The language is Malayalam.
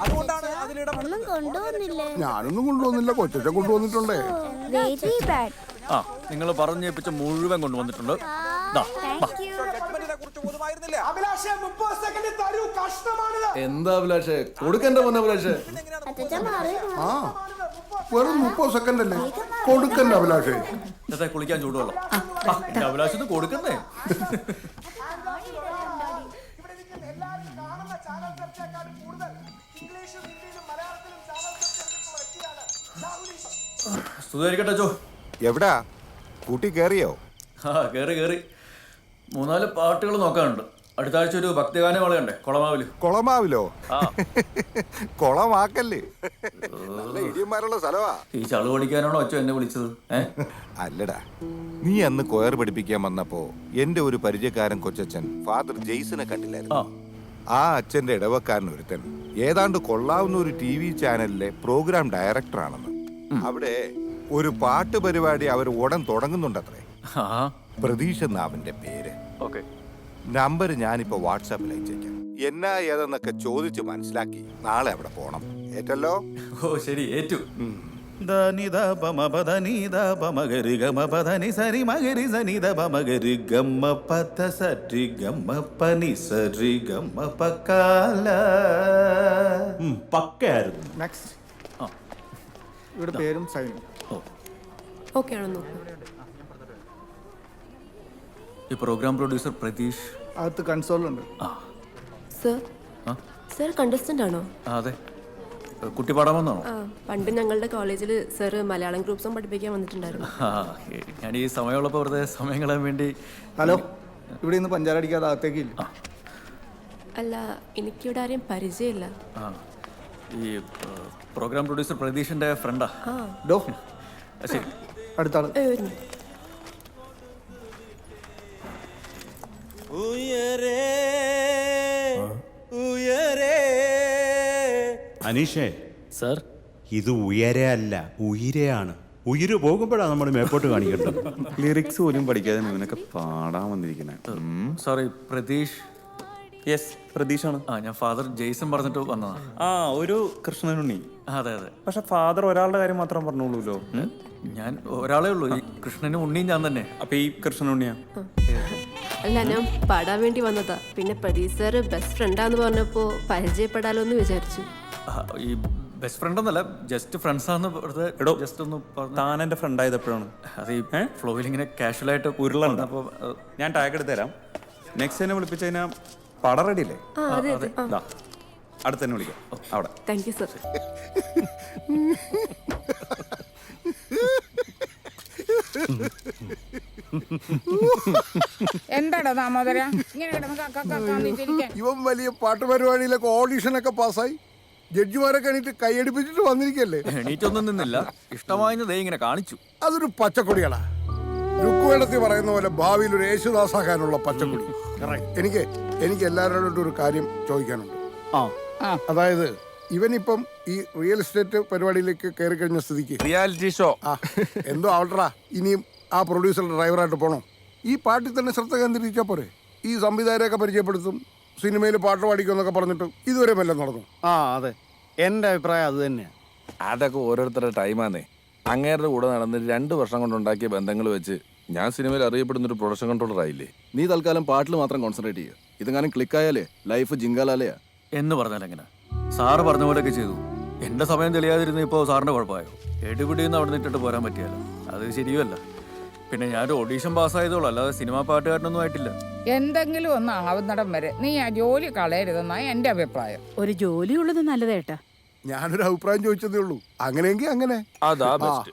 അതുകൊണ്ടാണ് ഒന്നും കൊണ്ടുവന്നില്ലേ? ഞാനൊന്നും കൊണ്ടുവന്നില്ല, കൊച്ചൊക്കെ കൊണ്ടുവന്നിട്ടുണ്ടേ. Very bad. ആ നിങ്ങൾ പറഞ്ഞേപ്പിച്ച മുഴുവൻ കൊണ്ടുവന്നിട്ടുണ്ട്. എന്താ അഭിലാഷേ കൊടുക്കണ്ട മോനെ അഭിലാഷേ? ആ വെറും 30 സെക്കൻഡ് അല്ലേ, കൊടുക്കണ്ട അഭിലാഷേ. കുളിക്കാൻ ചൂടുവെള്ളം എന്റെ അഭിലാഷത്ത് കൊടുക്കുന്നേ. സ്തുതിയായിരിക്കട്ടെ ചോ. എവിടാ കൂട്ടി കേറിയോ? ആ കേറി 3-4 പാട്ടുകൾ നോക്കാനുണ്ട്. അടുത്ത ആഴ്ച ഒരു ഭക്തിഗാനം വളയണ്ടേ കൊളമാവില്. കൊളമാവിലോ? കൊളമാക്കല്ലേ, നല്ല ഇടിയന്മാരുള്ള സ്ഥലവാ. ഈ ചളു പഠിക്കാനാണോ അച്ഛൻ എന്നെ വിളിച്ചത്? അല്ലടാ, നീ അന്ന് കൊയർ പഠിപ്പിക്കാൻ വന്നപ്പോ എന്റെ ഒരു പരിചയക്കാരൻ കൊച്ചച്ഛൻ ഫാദർ ജെയ്സനെ കണ്ടില്ലായിരുന്നു? ആ അച്ഛന്റെ ഇടവക്കാരൻ ഒരുത്തൻ ഏതാണ്ട് കൊള്ളാവുന്ന ഒരു TV ചാനലിലെ പ്രോഗ്രാം ഡയറക്ടറാണെന്ന്. അവിടെ ഒരു പാട്ട് പരിപാടി അവർ ഉടൻ തുടങ്ങുന്നുണ്ടത്രേ. പ്രതീഷ് എന്ന അവന്റെ പേര്. നമ്പർ ഞാനിപ്പോ വാട്സാപ്പിൽ അയച്ചേക്കാം. എന്നാ ഏതെന്നൊക്കെ ചോദിച്ച് മനസ്സിലാക്കി നാളെ അവിടെ പോണം. ഏറ്റല്ലോ? ഓ ശരി, ഏറ്റു. ഇവിടെ പേരും സൈനും ഓക്കെ ആണെന്നോ? ഈ പ്രോഗ്രാം പ്രൊഡ്യൂസർ പ്രതീഷ് അകത്ത് കൺസോളുണ്ട്. സർ കണ്ടസ്റ്റന്റ് ആണോ? അതെ. കുട്ടി പാടാൻ വന്നാണോ? പണ്ട് ഞങ്ങളുടെ കോളേജിൽ സർ മലയാളം ഗ്രൂപ്പ് സോങ് പഠിപ്പിക്കാൻ വന്നിട്ടുണ്ടായിരുന്നു. ഞാൻ ഈ സമയമുള്ളപ്പോൾ വെറുതെ സമയം കളയാൻ വേണ്ടി. ഹലോ, ഇവിടെ ഇന്ന് പഞ്ചാര അടിക്കാതെ അകത്തേക്ക് ഇല്ല. അല്ല, എനിക്കിവിടെ ആരെയും പരിചയമില്ല. ഈ പ്രോഗ്രാം പ്രൊഡ്യൂസർ പ്രതീഷിന്റെ ഫ്രണ്ടാ. ഡോ ശരി, അടുത്താള്. അനീഷേ സർ, ഇത് ഉയരെ അല്ല ഉയരെയാണ്. ഉയര് പോകുമ്പോഴാണ് നമ്മൾ മേപ്പോട്ട് കാണിക്കേണ്ടത്. ലിറിക്സ് പോലും പഠിക്കാതെ ഇവനൊക്കെ പാടാൻ വന്നിരിക്കുന്നത്. സോറി പ്രതീഷ്. യെസ്, പ്രതീഷാണ്. ഞാൻ ഫാദർ ജെയ്സൺ പറഞ്ഞിട്ട് വന്നതാ. ഒരു കൃഷ്ണനുണ്ണി. അതെ. പക്ഷെ ഫാദർ ഒരാളുടെ കാര്യം മാത്രം പറഞ്ഞോളൂല്ലോ. ഞാൻ ഒരാളേ ഉള്ളൂ. ഈ കൃഷ്ണനും ഉണ്ണിയും ഞാൻ തന്നെ. അപ്പൊ ഈ കൃഷ്ണനുണ്ണിയാ? അല്ല, ഞാൻ പാടാൻ വേണ്ടി വന്നതാ. പിന്നെ പ്രതീഷ് സർ ബെസ്റ്റ് ഫ്രണ്ടാന്ന് പറഞ്ഞപ്പോ പരിചയപ്പെടാലോ എന്ന് വിചാരിച്ചു. ഈ ബെസ്റ്റ് ഫ്രണ്ട് ഒന്നല്ല, ജസ്റ്റ് ഫ്രണ്ട്സ് ആണെന്ന് ജസ്റ്റ് ഒന്ന് താൻ എന്റെ ഫ്രണ്ട് ആയത് എപ്പോഴാണ്? അത് ഈ ഫ്ലോയിൽ ഇങ്ങനെ കാഷ്വൽ ആയിട്ട് ഉരുളുണ്ട്. അപ്പോൾ ഞാൻ ടാഗ് എടുത്ത് തരാം. നെക്സ്റ്റ് തന്നെ വിളിപ്പിച്ച് കഴിഞ്ഞാൽ പടം റെഡി അല്ലേ? അടുത്ത് തന്നെ വിളിക്കാം. അവിടെ. Thank you sir. എന്താടോ ദാമോദര, ഇവൻ വലിയ പാട്ട് പരിപാടിയിലൊക്കെ ഓഡീഷനൊക്കെ പാസ്സായി ജഡ്ജിമാരൊക്കെ എണീറ്റ് കൈയടിപ്പിച്ചിട്ട് വന്നിരിക്കല്ലേ? എണീറ്റൊന്നും നിന്നില്ല, ഇഷ്ടമായെന്ന് ഇങ്ങനെ കാണിച്ചു. അതൊരു പച്ചക്കൊടികളാ. രുക്കുവേടത്തിൽ പറയുന്ന പോലെ ഭാവിയിൽ ഒരു യേശുദാസാകാനുള്ള പച്ചക്കൊടി. എനിക്ക് എല്ലാവരോടും ഒരു കാര്യം ചോദിക്കാനുണ്ട്. അതായത് ഇവനിപ്പം ഈ റിയൽ എസ്റ്റേറ്റ് പരിപാടിയിലേക്ക് കയറി കഴിഞ്ഞ സ്ഥിതിക്ക് റിയാലിറ്റി ഷോ എന്തോ ആവട്ടെടാ, ഇനിയും ആ പ്രൊഡ്യൂസറുടെ ഡ്രൈവറായിട്ട് പോകണം. ഈ പാട്ടിൽ തന്നെ ശ്രദ്ധ കേന്ദ്രീകരിച്ചാൽ പോരെ? ഈ സംവിധായകരെയൊക്കെ പരിചയപ്പെടുത്തും, സിനിമയിൽ പാട്ട് പാടിക്കുമെന്നൊക്കെ പറഞ്ഞിട്ട് ഇതുവരെ വല്ലതും നടന്നു? അതെ, എൻ്റെ അഭിപ്രായം അത് തന്നെയാണ്. അതൊക്കെ ഓരോരുത്തരുടെ ടൈമാന്നേ. അങ്ങേരുടെ കൂടെ നടന്ന് 2 വർഷം കൊണ്ടുണ്ടാക്കിയ ബന്ധങ്ങൾ വെച്ച് ഞാൻ സിനിമയിൽ അറിയപ്പെടുന്ന ഒരു പ്രൊഡക്ഷൻ കൺട്രോളർ ആയില്ലേ? നീ തൽക്കാലം പാട്ടിൽ മാത്രം കോൺസെൻട്രേറ്റ് ചെയ്യുക. ഇതെങ്ങാനും ക്ലിക്കായാലേ ലൈഫ് ജിങ്കാലാലയാ. എന്ന് പറഞ്ഞാൽ എങ്ങനെ? സാറ് പറഞ്ഞ പോലെയൊക്കെ ചെയ്തു. എന്റെ സമയം തെളിയാതിരുന്ന ഇപ്പോൾ സാറിന്റെ കുഴപ്പമായോ? എടുപിടിന്ന് അവിടെ നിന്നിട്ട് പോരാൻ പറ്റിയല്ലോ, അത് ശരിയുമല്ല. പിന്നെ ഞാനൊരു ഓഡീഷൻ പാസ്സായതോളൂ, അല്ലാതെ സിനിമാ പാട്ടുകാരനൊന്നും ആയിട്ടില്ല. എന്തെങ്കിലും ഒന്ന് ആവുന്നിടം വരെ നീ ആ ജോലി കളയരുതെന്നാണ് എൻ്റെ അഭിപ്രായം. ഒരു ജോലി ഉള്ളത് നല്ലതേട്ടാ. ഞാനൊരു അഭിപ്രായം ചോദിച്ചതേ ഉള്ളൂ. അങ്ങനെയെങ്കിൽ അങ്ങനെ. അതാ ബെസ്റ്റ്.